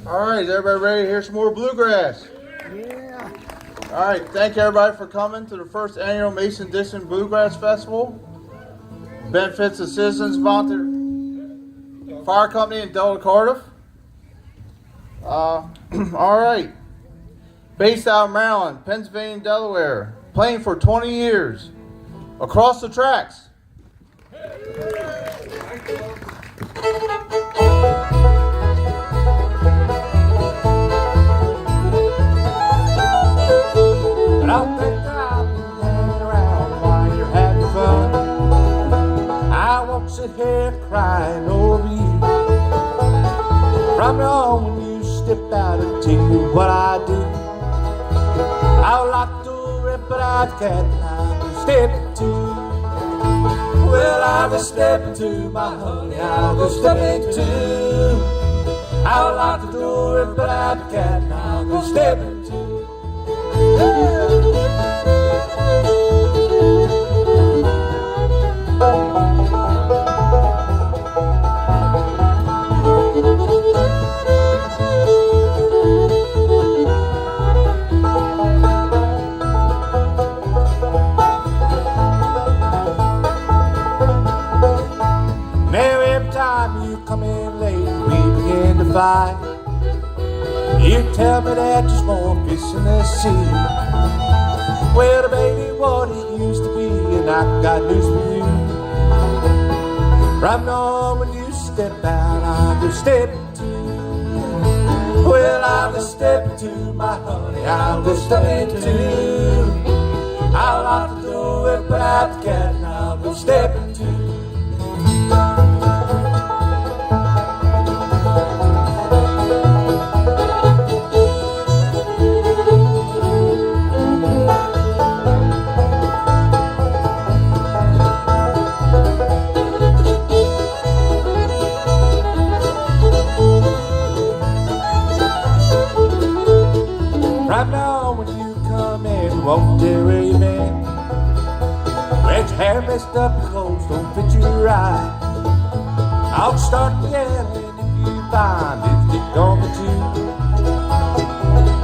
All right, is everybody ready to hear some more bluegrass? Yeah. All right, thank you everybody for coming to the first annual Mason-Dixon Bluegrass Festival. Benefits the Citizens Volunteer Fire Company in Delta, Cardiff. All right, based out of Maryland, Pennsylvania, and Delaware, playing for 20 years, Across the Tracks. But I'll think I'll be hanging around while you're having fun. I won't sit here crying over you. From now on, when you step out and tell you what I do, I'll lock the door in, but I can't. I'll be stepping to. Well, I'll be stepping to my honey. I'll be stepping to. I'll lock the door in, but I can't. I'll be stepping to. Now every time you come in late, we begin to fight. You tell me that there's more fish in the sea. Well, baby, what it used to be, and I got news for you. Right now, when you step out, I'm just stepping to. Well, I'm just stepping to my honey. I'm just stepping to. I'll lock the door, but I can't. I'm just stepping to. Right now when you come in, won't tell where you been. With your hair messed up, your clothes don't fit you right. I'll start yelling if you find lipstick on the tube.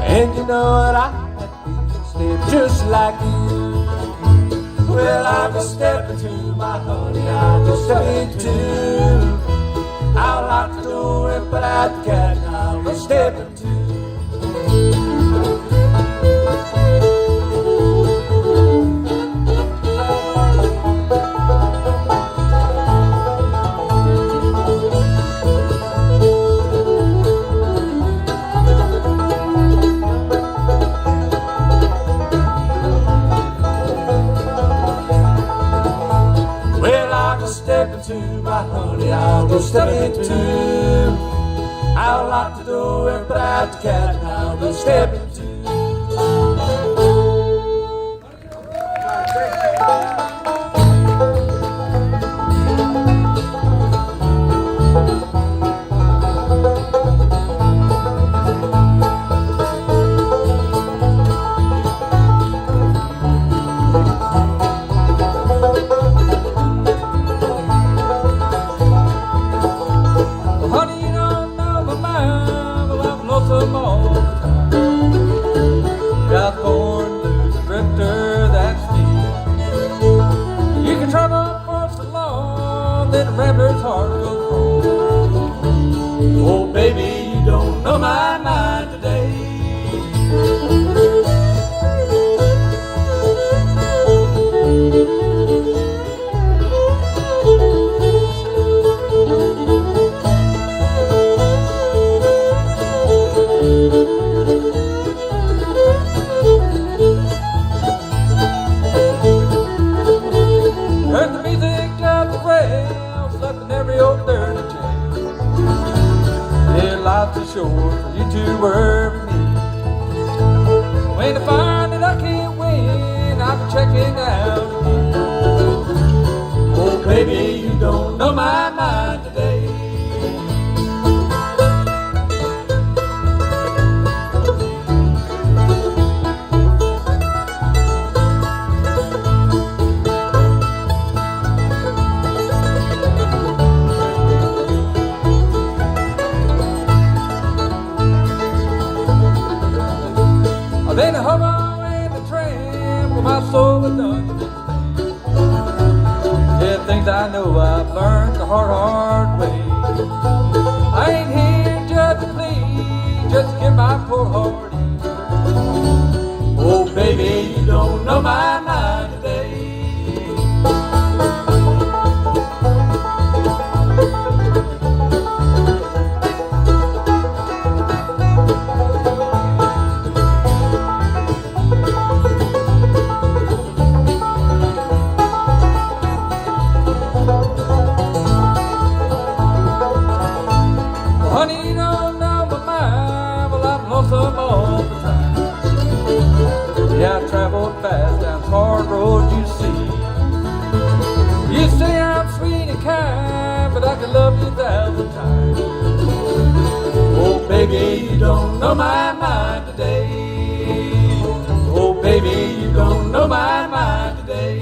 And you know what, I step just like you. Well, I'm just stepping to my honey, I'm just stepping to. I'll lock the door and put out the cat, I'm just stepping to. Stepping to my honey, I'll go stepping to. I'll lock the door and put out the cat, and I'll go stepping to. Rambler's heart goes wrong. Oh, baby, you don't know my mind today. Heard the music of the rail, slept in every old dirty chair. Yeah, life's too short for you to worry me. When I find that I can't win, I'll be checking out again. Oh, baby, you don't know my mind today. I've done this day. Yeah, things I know I've learned the hard way. I ain't here just to please, just to get my poor heart ease. Oh, baby, you don't know my mind today. Honey, you don't know my mind. Well, I'm lonesome all the time. Yeah, I traveled fast down this hard road, you see. You say I'm sweet and kind, but I could love you 1,000 times. Oh, baby, you don't know my mind today. Oh, baby, you don't know my mind today.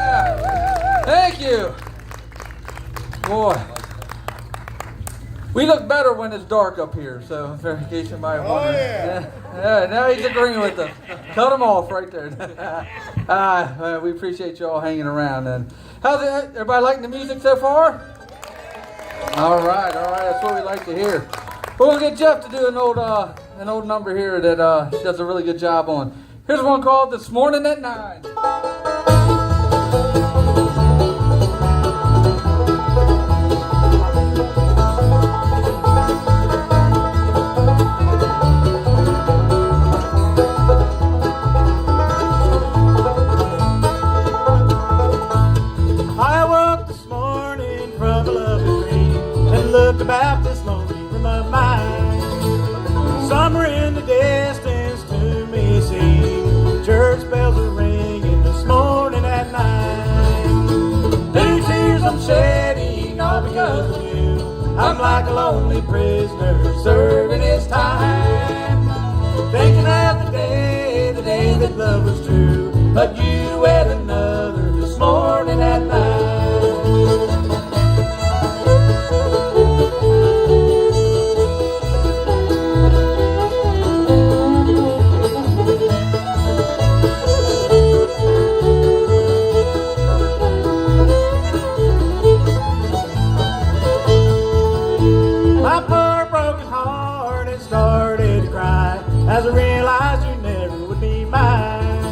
Yeah. Thank you. Boy, we look better when it's dark up here, so in case somebody wonders. Yeah, now he's agreeing with us. Cut them off right there. We appreciate you all hanging around. And how's it? Everybody liking the music so far? All right, that's what we like to hear. We're gonna get Jeff to do an old number here that he does a really good job on. Here's one called "This Morning at 9." About this lonely room of mine, somewhere in the distance to me seems church bells are ringing this morning at 9. These tears I'm shedding all because of you. I'm like a lonely prisoner serving his time, thinking of the day that love was true, but you had another this morning at 9. As I realized you never would be mine.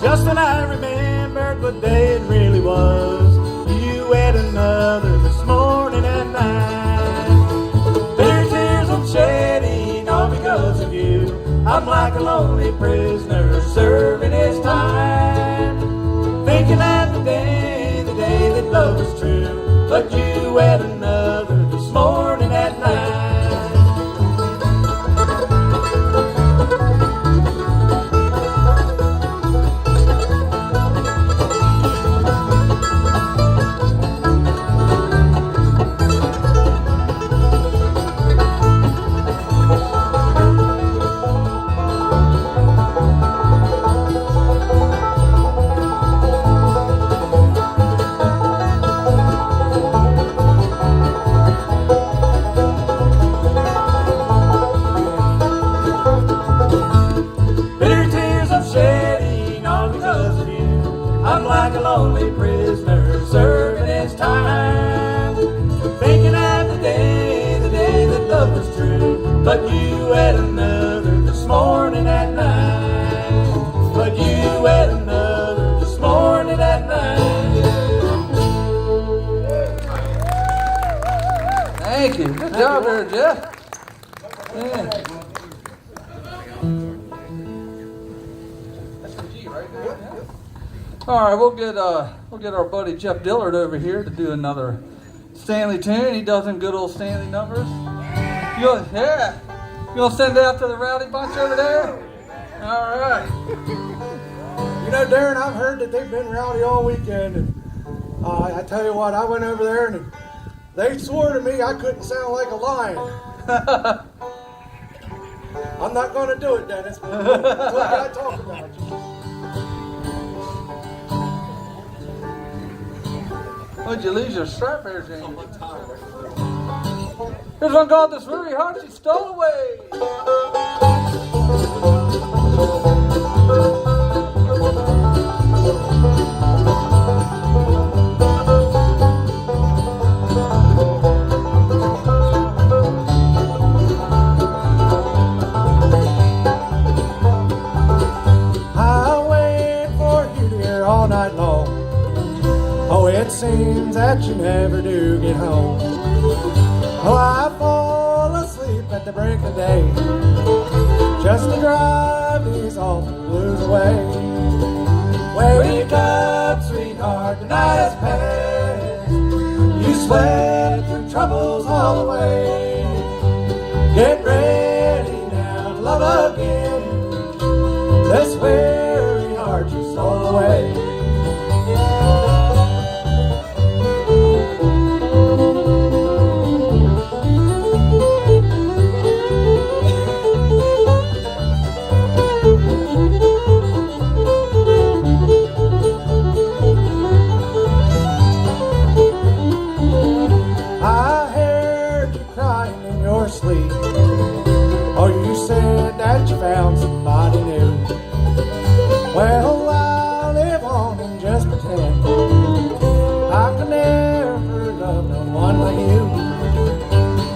Just when I remembered what day it really was, you had another this morning at 9. Bitter tears I'm shedding all because of you. I'm like a lonely prisoner serving his time, thinking of the day that love was true, but you had another this morning at 9. I'm like a lonely prisoner serving his time, thinking of the day that love was true, but you had another this morning at 9. But you had another this morning at 9. Thank you. Good job there, Jeff. Yeah. All right, we'll get our buddy Jeff Dillard over here to do another Stanley tune. He does them good old Stanley numbers. You gonna send it out to the rowdy bunch over there? All right. You know, Darren, I've heard that they've been rowdy all weekend, and I tell you what, I went over there and they swore to me I couldn't sound like a lion. I'm not going to do it, Dennis. But that's what I talk about you. What'd you lose your strap there, James? Here's one called "This Really Heart She Stole Away." that you never do get home. Oh, I fall asleep at the break of day just to drive these awful blues away. Wake up, sweetheart, the night has passed. You slept your troubles all away. Get ready now to love again. This weary heart you stole away. I heard you crying in your sleep. Oh, you said that you found somebody new. Well, I'll live on and just pretend I could never love no one like you.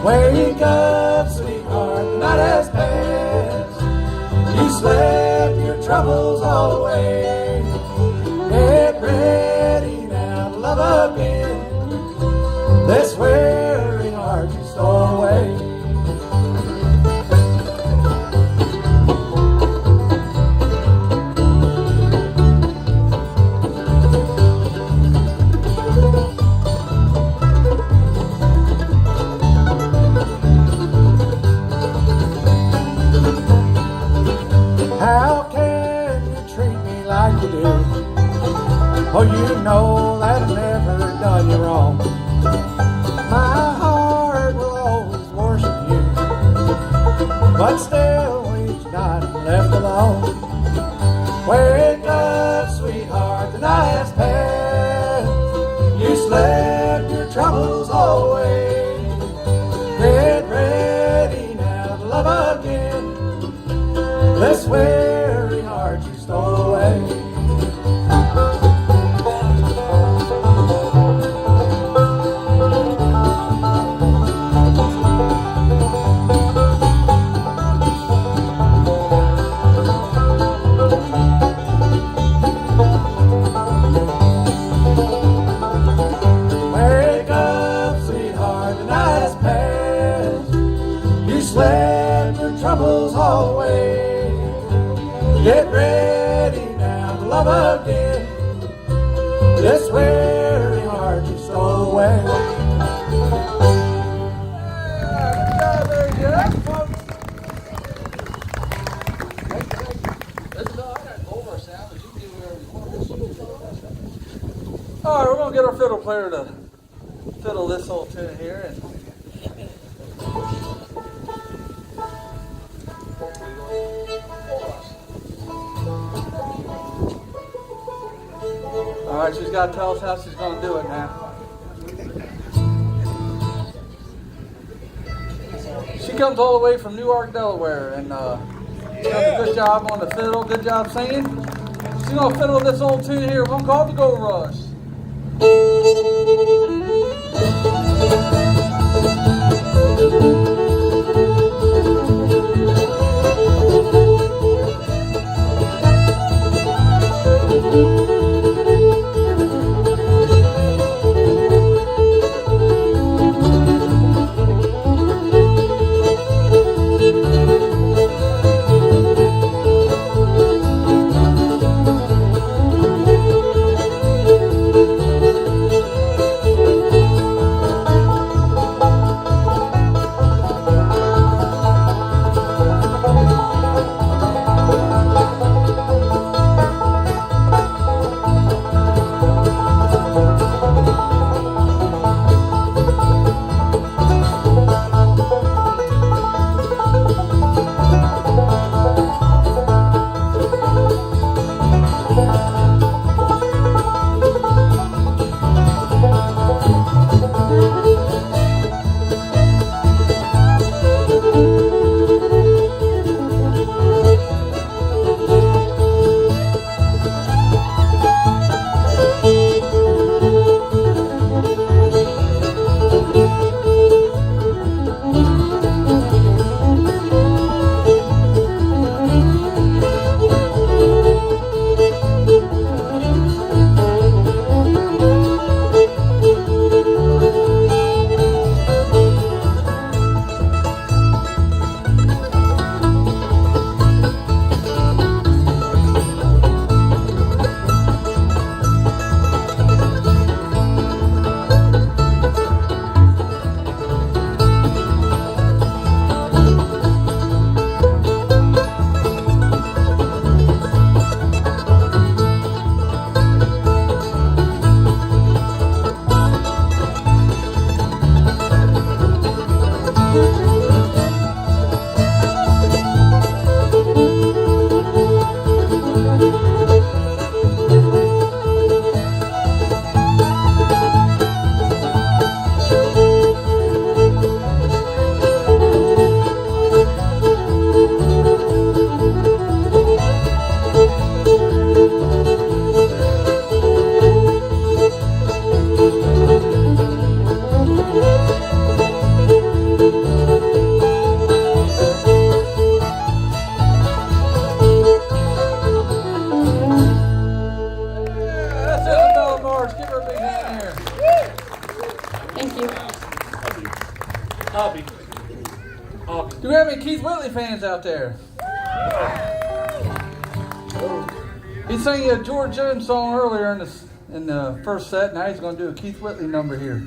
Wake up, sweetheart, the night has passed. You slept your troubles all away. Get ready now to love again. This weary heart you stole away. How can you treat me like you do? Oh, you know that I've never done you wrong. My heart will always worship you, but still each night I'm left alone. Wake up, sweetheart, the night has passed. You slept your troubles all away. Get ready now to love again. This weary heart you stole away. Wake up, sweetheart, the night has passed. You slept your troubles all away. Get ready now to love again. This weary heart you stole away. Very good. All right, we're gonna get our fiddle player to fiddle this whole tune here. And all right, she's got to tell us how she's going to do it now. She comes all the way from Newark, Delaware, and does a good job on the fiddle, good job singing. She's going to fiddle this old tune here, one called the Gold Rush. Do we have any Keith Whitley fans out there? He sang a George Jones song earlier in the first set. Now he's going to do a Keith Whitley number here.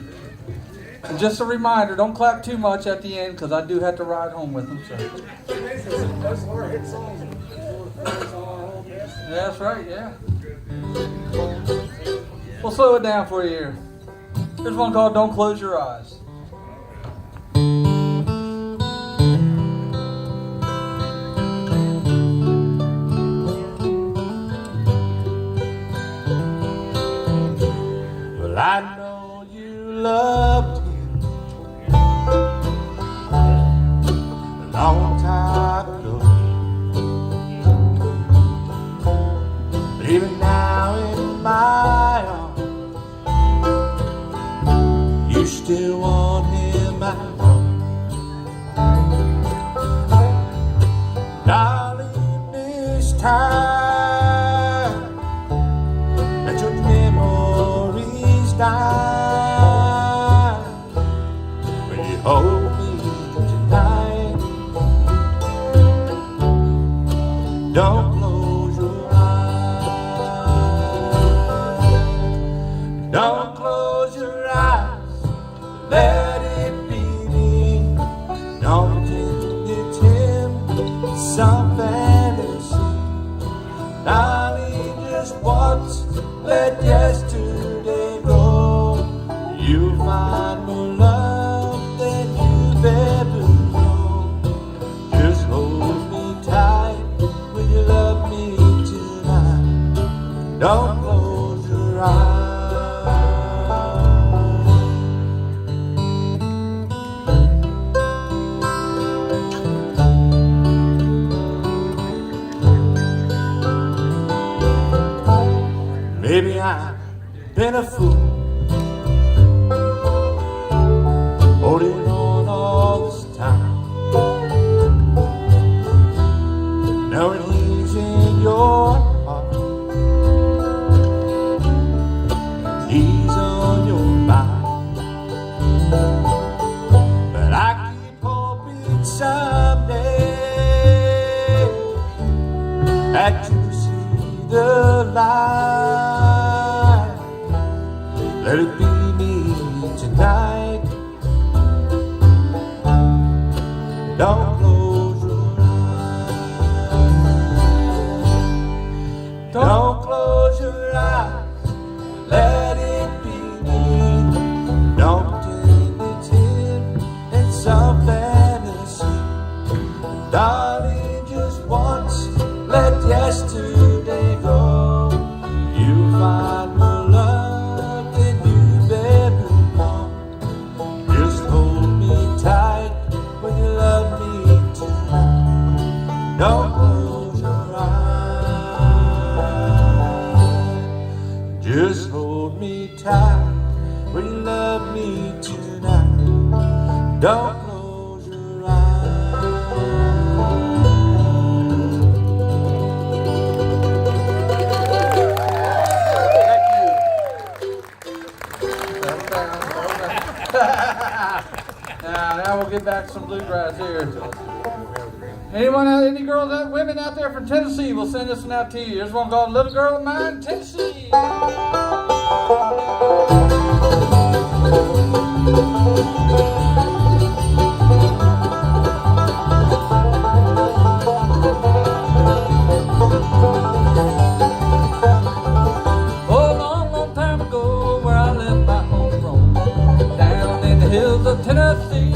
And just a reminder, don't clap too much at the end because I do have to ride home with him. So. Yeah, that's right, yeah. We'll slow it down for you here. Here's one called Don't Close Your Eyes. Well, I know you loved him a long time ago, but even now in my arms, you still want him out. Darling, this time, let your memories die. Will you hold me tonight? Don't close your eyes. Don't close your eyes. Let it be me. Don't pretend it's him. Some fantasy. Darling, just once. Let yesterday go. You'll find more love than you've ever known. Just hold me tight when you love me tonight. Don't close your eyes. Maybe I've been a fool, holding on all this time, knowing he's in your heart, he's on your mind. But I keep hoping someday that you see the light. Let it be me tonight. Don't close your eyes. Don't close your eyes. Let it be me. Don't pretend it's him. It's some fantasy. Darling, just once. Let yesterday go. You'll find more love than you've ever known. Just hold me tight when you love me tonight. Don't close your eyes. Just hold me tight when you love me tonight. Don't close your eyes. Now we'll get back to some bluegrass here. Any girls, women out there from Tennessee, we'll send this one out to you. Here's one called Little Girl of Mine, Tennessee. Oh, a long, long time ago, where I left my home from, down in the hills of Tennessee,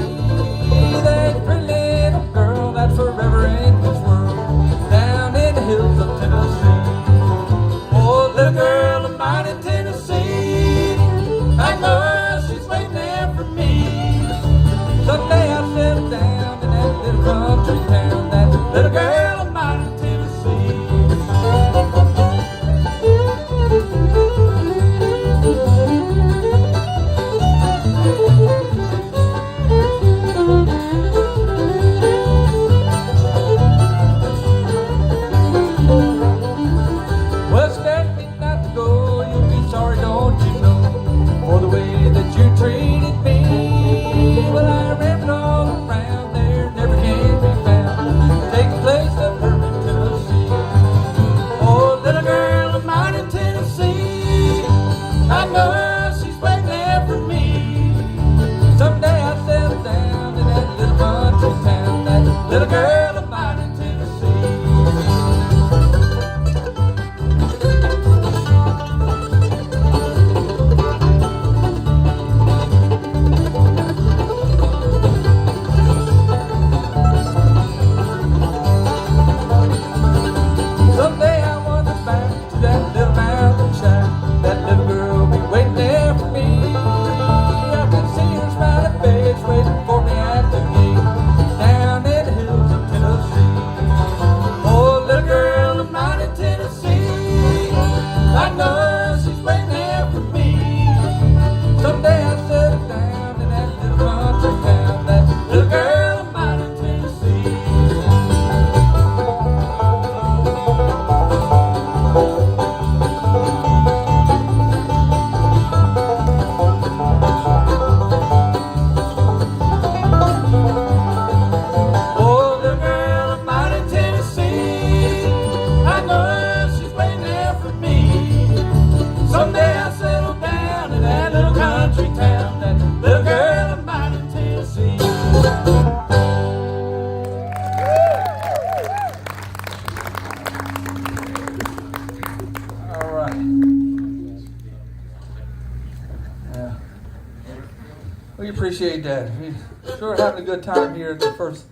appreciate that. We sure having a good time here at the first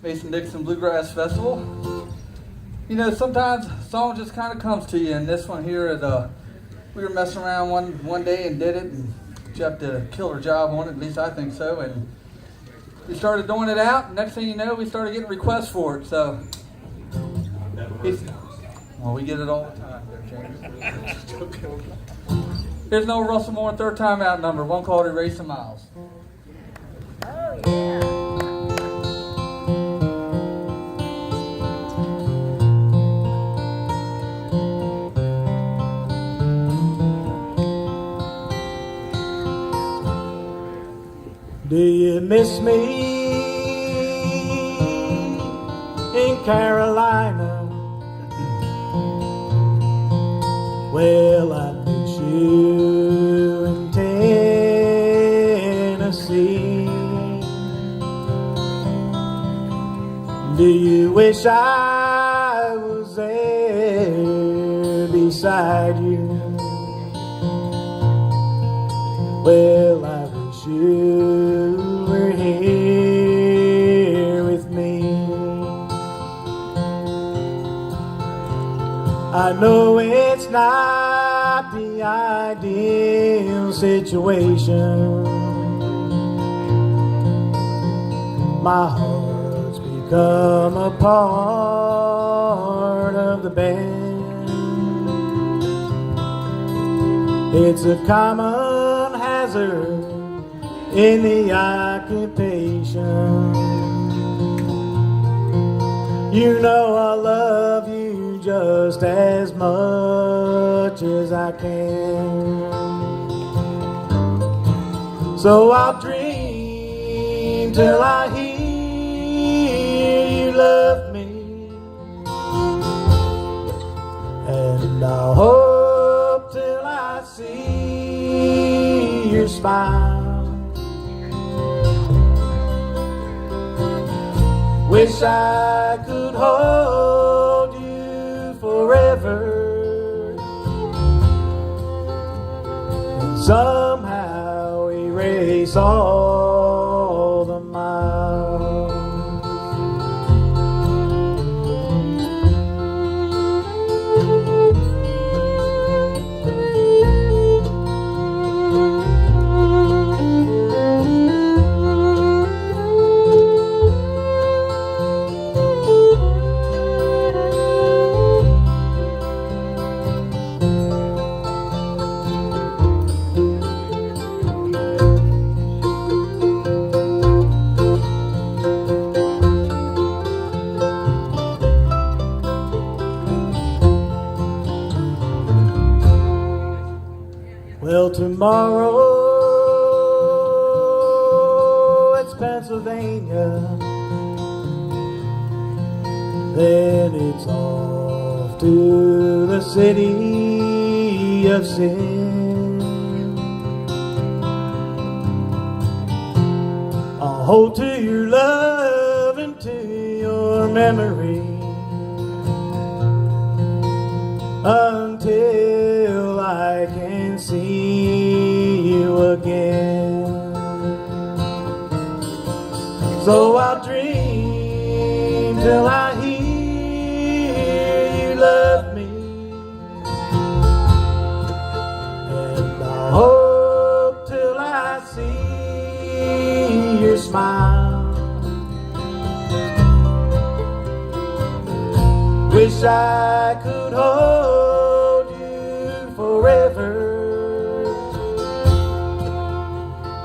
Mason-Dixon Bluegrass Festival. You know, sometimes a song just kind of comes to you, and this one here, we were messing around one day and did it, and Jeff did a killer job on it, at least I think so, and we started doing it out, and next thing you know, we started getting requests for it, so well, we get it all the time there, James. Here's no Russell Moore third time out number, one called Erasing Miles. Oh, yeah. Do you miss me in Carolina? Well, I miss you in Tennessee. Do you wish I was there beside you? Well, I wish you were here with me. I know it's not the ideal situation. My heart's become a part of the band. It's a common hazard in the occupation. You know I love you just as much as I can. So I'll dream till I hear you love me, and I'll hope till I see your smile. Wish I could hold you forever and somehow erase all the miles. Well, tomorrow it's Pennsylvania, then it's off to the city of sin. I'll hold to your love and to your memory until I can see you again. So I'll dream till I hear you love me, and I'll hope till I see your smile. Wish I could hold you forever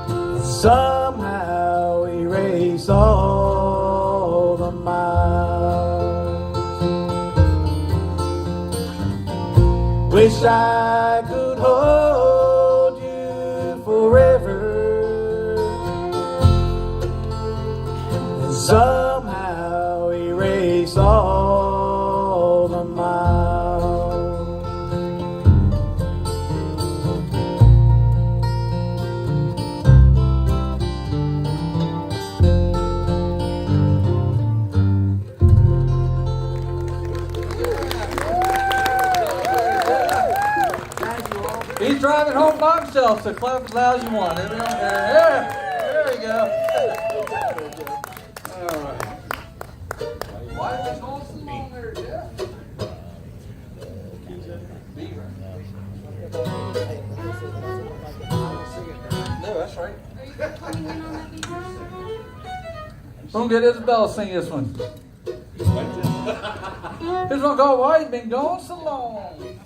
and somehow erase all the miles. Wish I could hold you forever and somehow erase all the miles. He's driving home by himself, so clap as loud as you want. Yeah, there Jeff. All right. Why are we going so long there, Jeff? No, that's right. Don't get Isabella to sing this one. This one called Why You Been Gone So Long.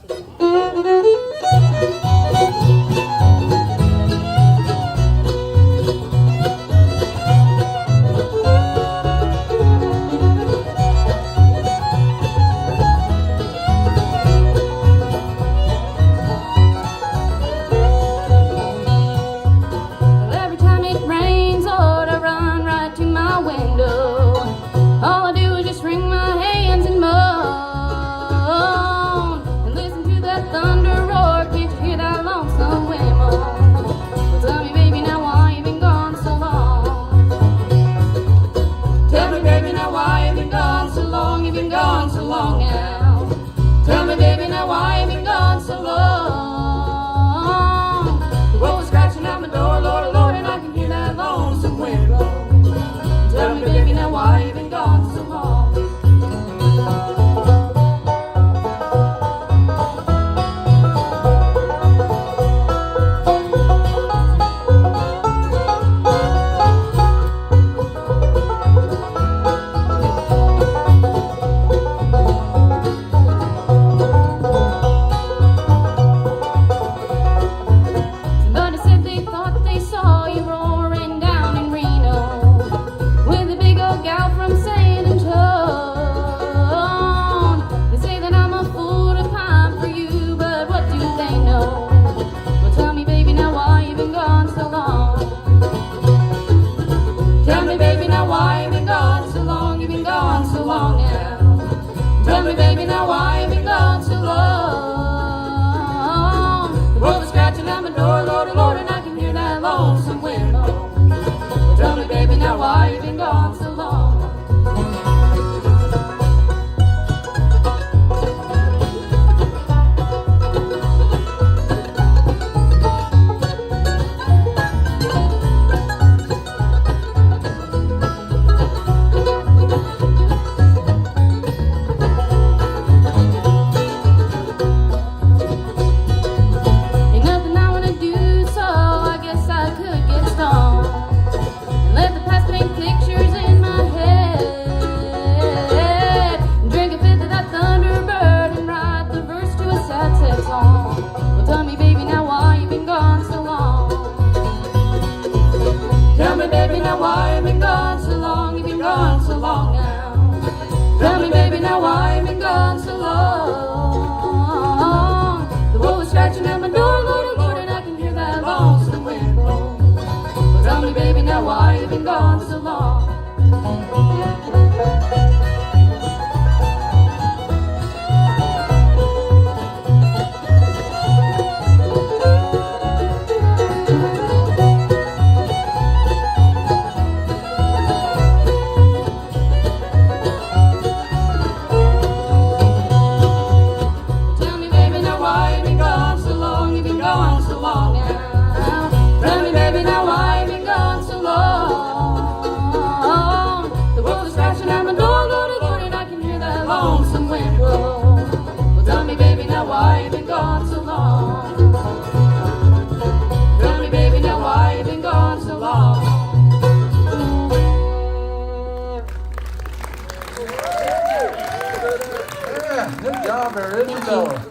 Good job there, Isabella.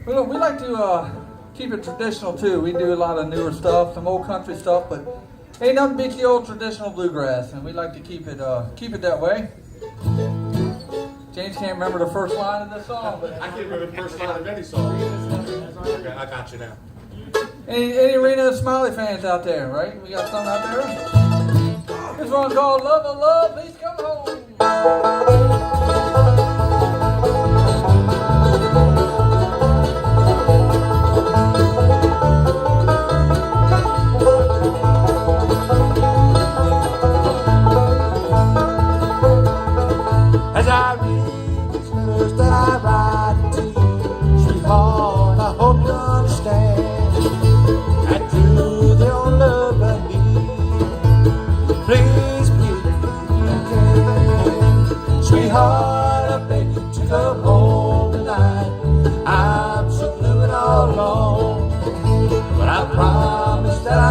Well, we like to keep it traditional too. We do a lot of newer stuff, some old country stuff, but ain't nothing beats the old traditional bluegrass, and we like to keep it that way. James can't remember the first line of this song, but I can't remember the first line of any song. Okay, I got you now. Any Arena Smiley fans out there, right? We got some out there. This one's called Love of Love, Please Come Home. As I read these letters that I write to you, sweetheart, I hope you understand.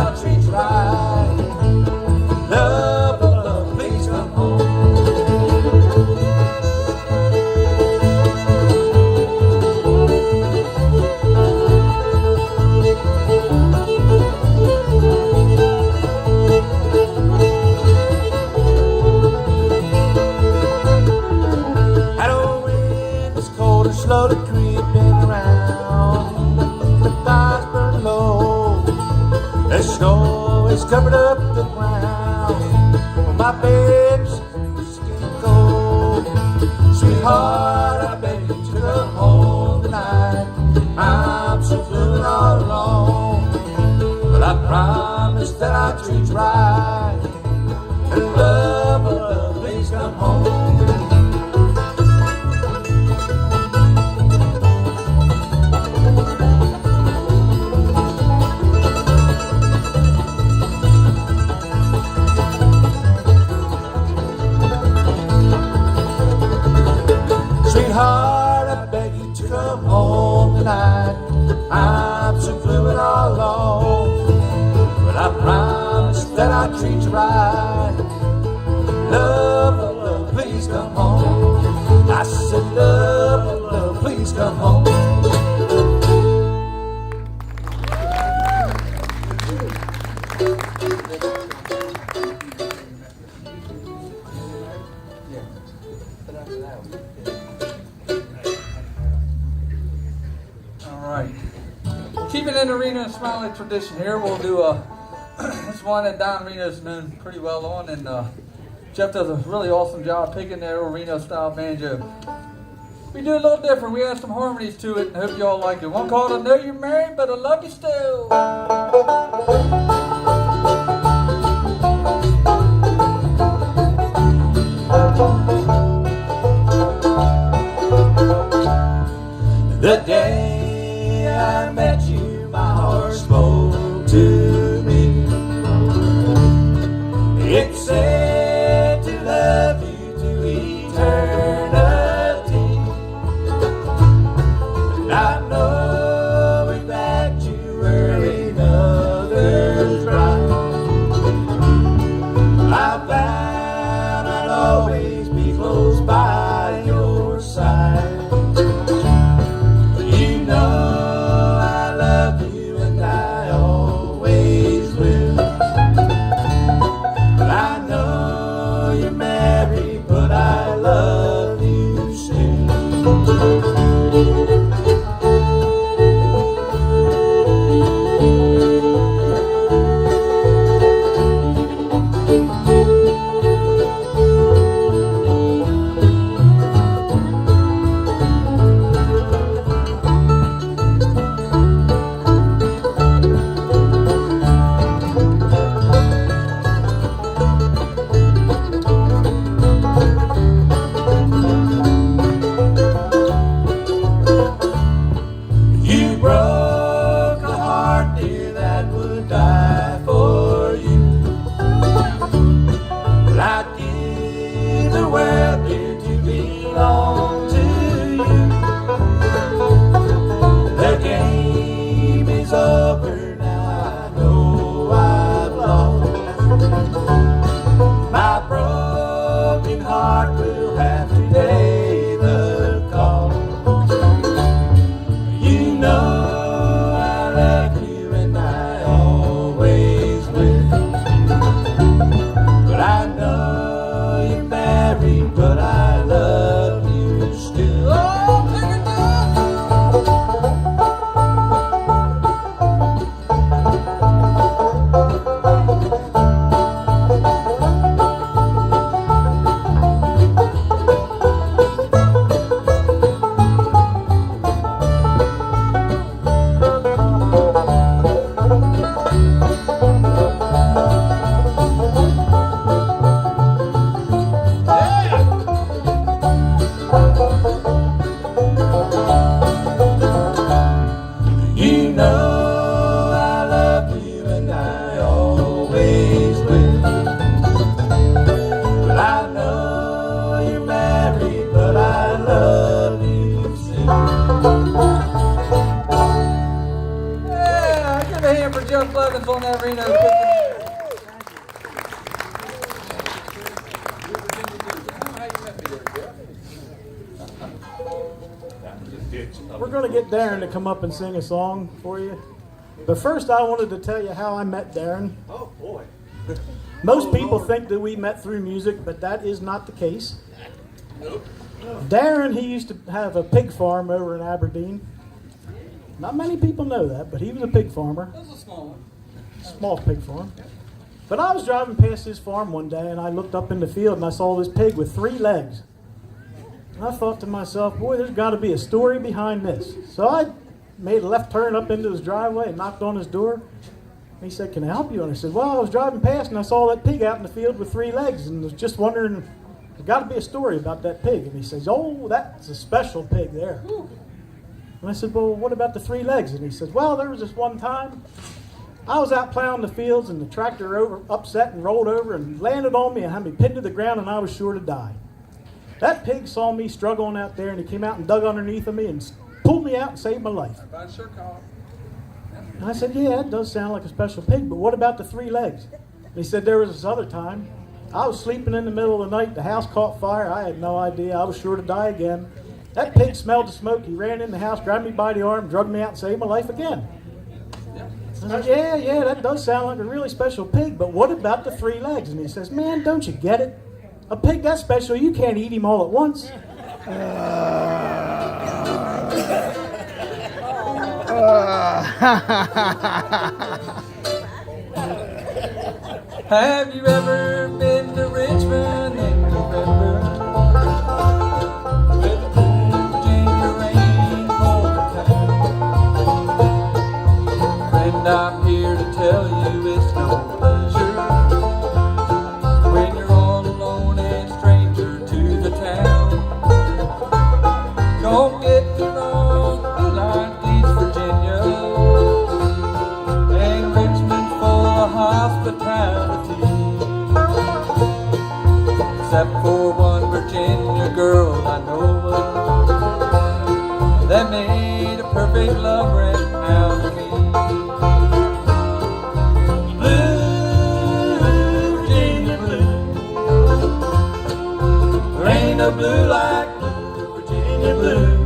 I'll treat you right. Love, love, love, please come home. Slowly creeping around, the fires burn low. The snow is covered up the ground. Well, my baby's skin cold. Sweetheart, I beg you to come home tonight. I'm so blue and all alone, but I promise that I'll treat you right. And love, oh love, please come home. Sweetheart, I beg you to come home tonight. I'm so blue and all alone, but I promise that I'll treat you right. Love, oh love, please come home. I said love, oh love, please come home. Keeping in the Reno and Smiley tradition here, we'll do this one that Don Reno's known pretty well on, and Jeff does a really awesome job picking their old Reno style banjo. We do it a little different. We add some harmonies to it, and hope y'all like it. One called "I Know You're Married, But I Love You Still." The day I met you, my heart spoke to me. It said to love you to eternity. And I know that you were another's We're going to get Darren to come up and sing a song for you. But first, I wanted to tell you how I met Darren. Oh, boy. Most people think that we met through music, but that is not the case. Darren, he used to have a pig farm over in Aberdeen. Not many people know that, but he was a pig farmer. That's a small one. Small pig farm. But I was driving past his farm one day, and I looked up in the field, and I saw this pig with 3 legs. And I thought to myself, boy, there's got to be a story behind this. So I made a left turn up into his driveway and knocked on his door. And he said, can I help you? And I said, well, I was driving past, and I saw that pig out in the field with 3 legs, and was just wondering, there's got to be a story about that pig. And he says, oh, that's a special pig there. And I said, well, what about the 3 legs? And he said, well, there was this one time I was out plowing the fields, and the tractor upset and rolled over and landed on me and had me pinned to the ground, and I was sure to die. That pig saw me struggling out there, and he came out and dug underneath of me and pulled me out and saved my life. I sure call And I said, yeah, that does sound like a special pig, but what about the 3 legs? And he said, there was this other time. I was sleeping in the middle of the night. The house caught fire. I had no idea. I was sure to die again. That pig smelled the smoke. He ran in the house, grabbed me by the arm, drugged me out, and saved my life again. I said, yeah, that does sound like a really special pig, but what about the 3 legs? And he says, man, don't you get it? A pig that special, you can't eat him all at once. Have you ever been to Richmond in November? With the Virginia rain overcome. Friend, I'm here to tell you it's no pleasure when you're all alone and stranger to the town. Don't get me wrong, you like East Virginia and Richmond full of hospitality. Except for one Virginia girl I know of that made a perfect love wreck out of me. Blue, Virginia blue. There ain't no blue like blue, Virginia blue.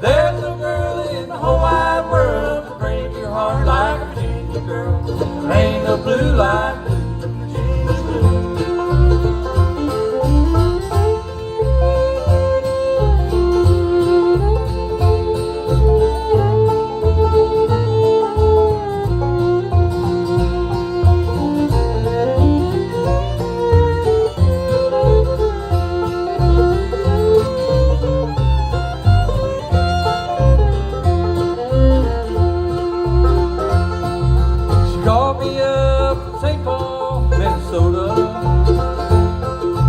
There's no girl in the whole wide world to break your heart like a Virginia girl. There ain't no blue like blue. Called me up from St. Paul, Minnesota.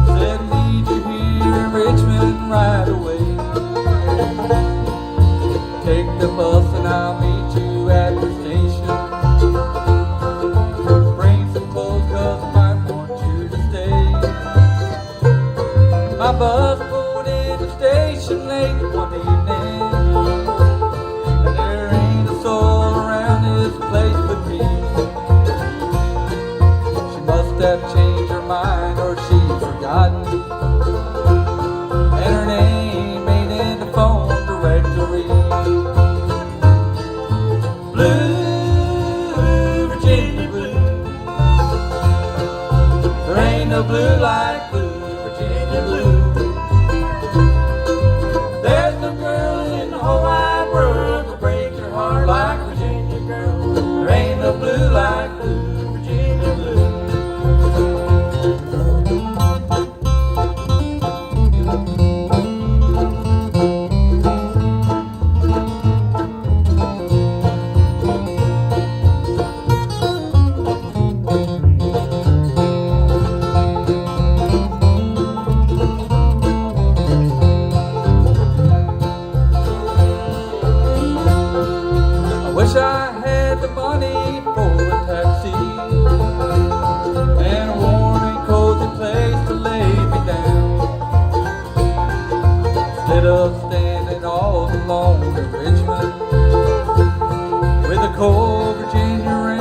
Said, need you here in Richmond right away. Take the bus and I'll meet you at the station. Bring some clothes cause I might want you to stay. My bus pulled in the station late one evening, and there ain't a soul around this place but me. Must have changed her mind or she's forgotten, and her name ain't in the phone directory. Blue, Virginia blue. There ain't no blue like blue, Virginia blue. There's no girl in the whole wide world to break your heart like Virginia girl. There ain't no blue like blue, Virginia blue. Wish I had the money for a taxi and a warm and cozy place to lay me down, instead of standing all alone in Richmond with a cold Virginia rain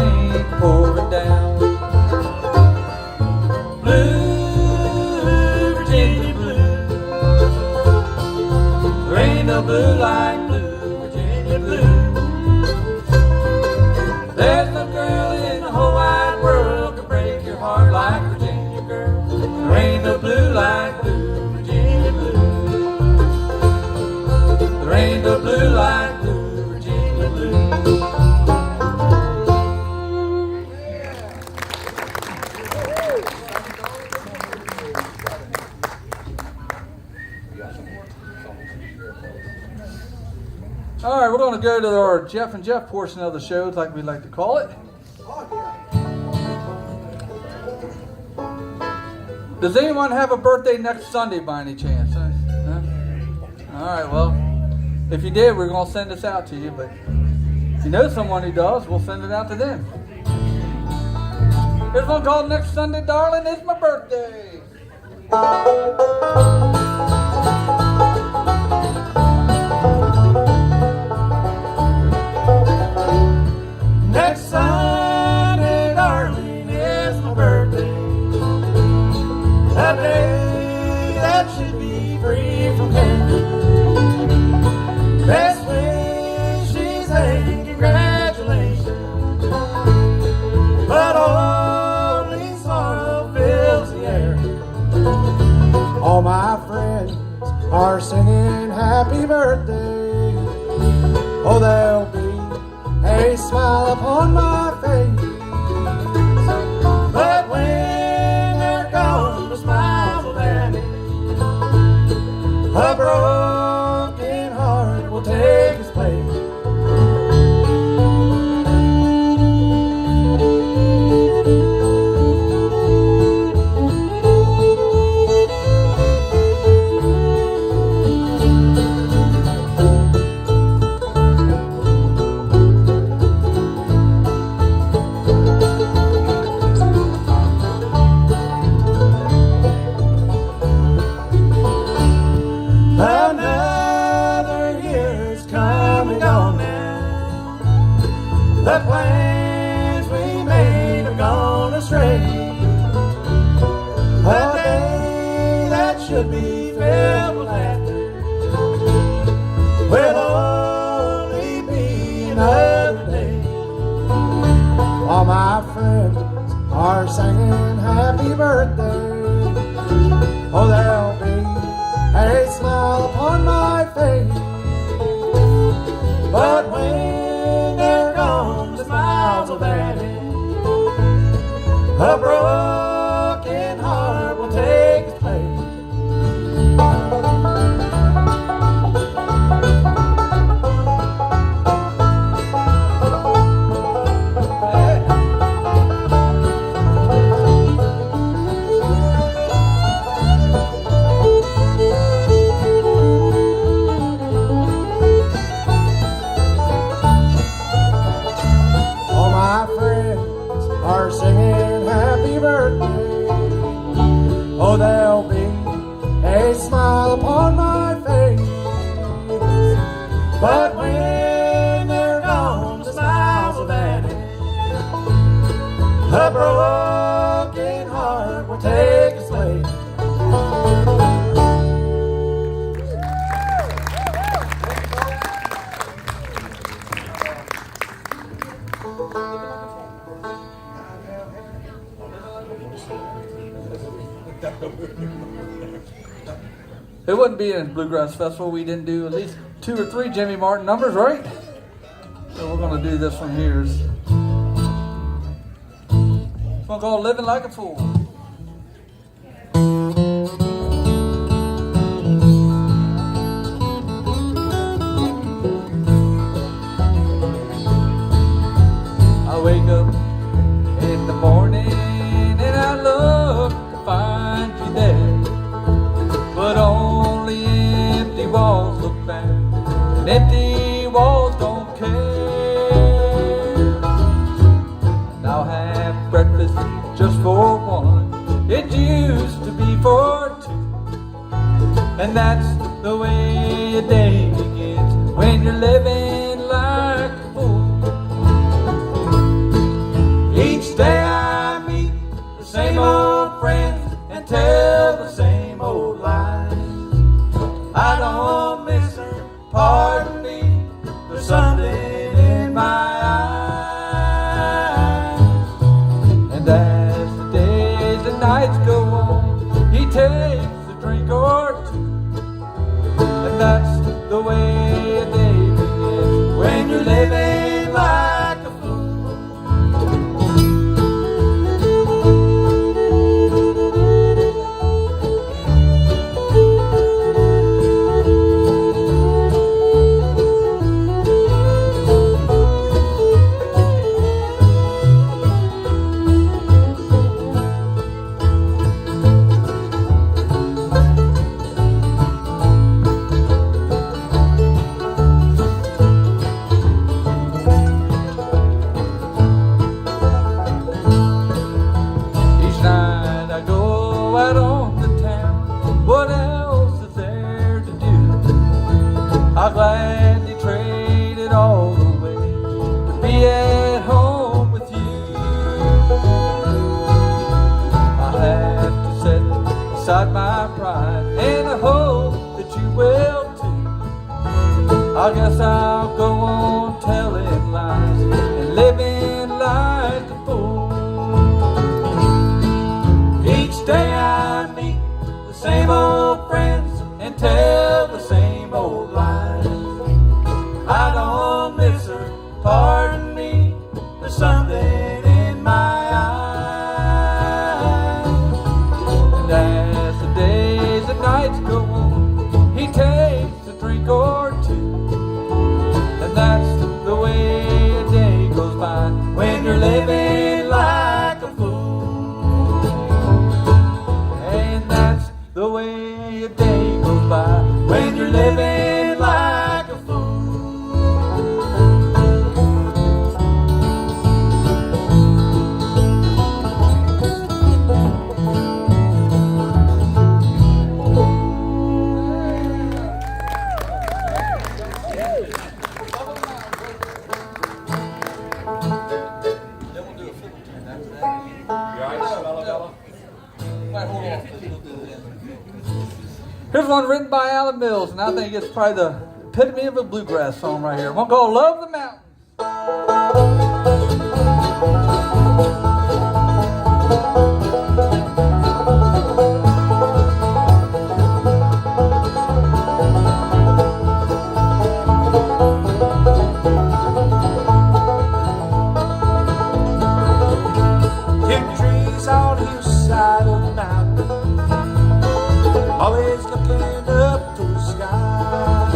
to go to our Jeff and Jeff portion of the show, like we like to call it. Does anyone have a birthday next Sunday by any chance? Huh? All right, well, if you did, we're going to send this out to you, but if you know someone who does, we'll send it out to them. Here's one called Next Sunday, Darling, It's My Birthday. Next Sunday, darling, is my birthday. A day that should be free from care. Best wishes and congratulations, but only sorrow fills the air. All my friends are singing happy birthday. Oh, there'll be a smile upon my face. But when they're gone, the smiles will vanish. A broken heart will take its place. Another year's come and gone now. The plans we made have gone astray. A day that should be filled with laughter will only be another day. All my friends are singing happy birthday. Oh, there'll be a smile upon my face. But when they're gone, the smiles will vanish. A broken heart will take its place. All my friends are singing happy birthday. Oh, there'll be a smile upon my face. But when they're gone, the smiles will vanish. A broken heart will take its place. It wouldn't be a Bluegrass Festival we didn't do at least 2 or 3 Jimmy Martin numbers, right? So we're going to do this one here. It's one called Living Like a Fool. I wake up in the morning and I look to find you there, but only empty walls look back, and empty walls don't care. And I'll have breakfast just for one, it used to be for 2, and that's the way a day begins when you're living like a fool. Each day I meet the same old friends and tell the same old lies. I don't miss her, pardon me, there's something in my eyes. And as the days and nights go on, he takes a drink or 2, Here's one written by Alan Mills, and I think it's probably the epitome of a bluegrass song right here. One called Love the Mountains. On the side of the mountain, always looking up to the sky.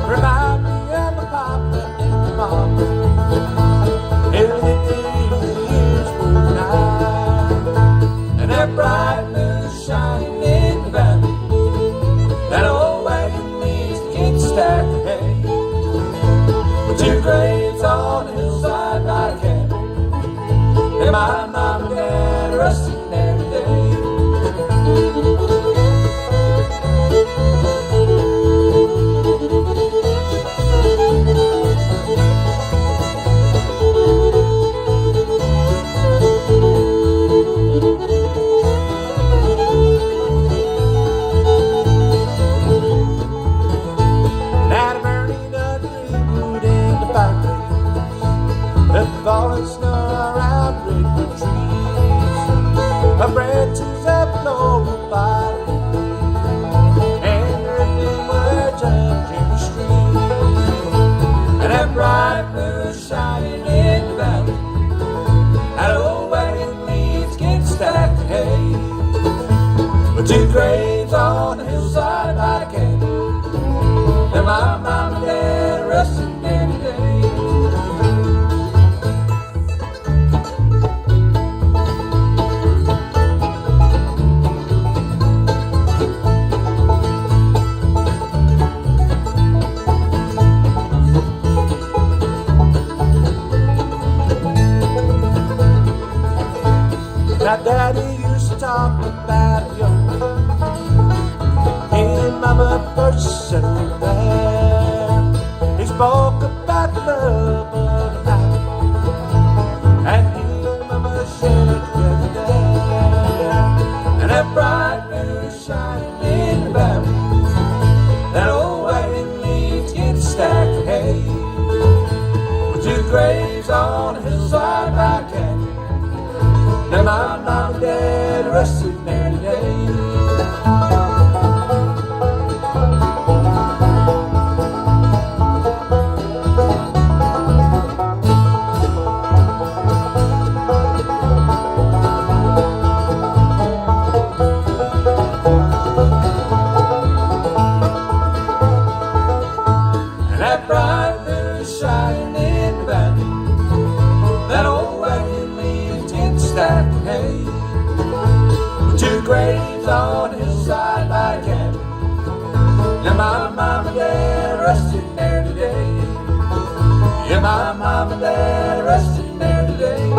Remind me of my papa and my mama, everything the years go by. And that bright moon shining in the valley, that old wagon needs to get stacked of hay. With two graves on the hillside by the cabin, and my mom and dad resting every day. Now the burning of the greenwood in the fireplace, the falling snow around redwood trees, a branches of laurel by the river, and rippling words of Jimmy Street. And that bright moon shining in the valley, that old wagon needs getting stacked of hay. With two graves on the hillside by the cabin, and my mom and dad resting every day. Now Daddy used to talk about young and Mama first settled there. He spoke about the love of the night, and he and Mama shared it together there. And that bright moon shining in the valley, that old wagon needs getting stacked of hay. With two graves on the hillside by the cabin, now my mom and dad resting there today. And that bright moon shining in the valley, that old wagon leaves tin stacked of hay. With two graves on the hillside by the cabin, and my mom and dad resting there today. Yeah, my mom and dad resting there today.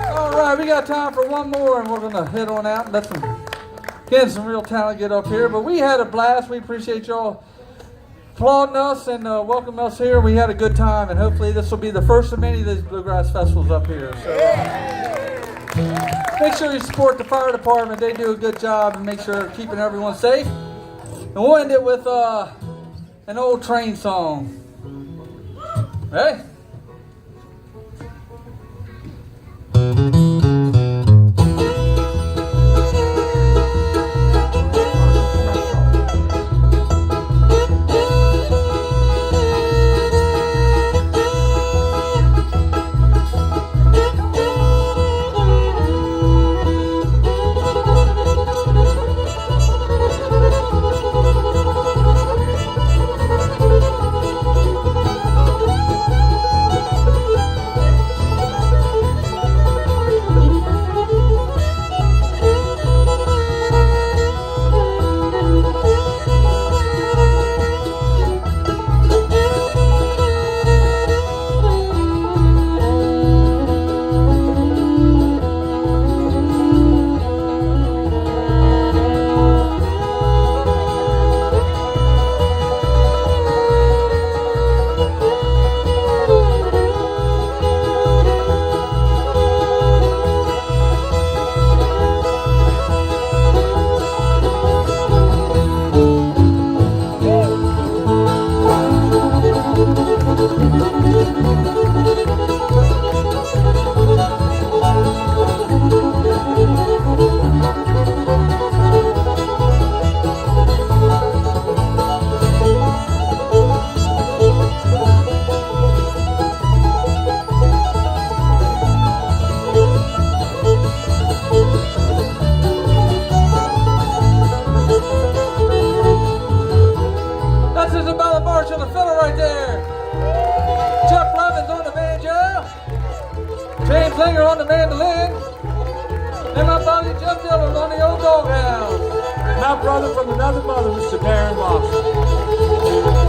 All right, we got time for one more, and we're going to head on out and let some real talent get up here. But we had a blast. We appreciate y'all applauding us and welcoming us here. We had a good time, and hopefully this will be the first of many of these bluegrass festivals up here. So make sure you support the fire department. They do a good job, and make sure they're keeping everyone safe. And we'll end it with an old train song. Hey? That's just about the march on the fiddle right there. Chuck Levin's on the banjo. James Linger on the mandolin. And my buddy Jeff Dillon's on the old doghouse. My brother from another mother, Mr. Darren Lawson.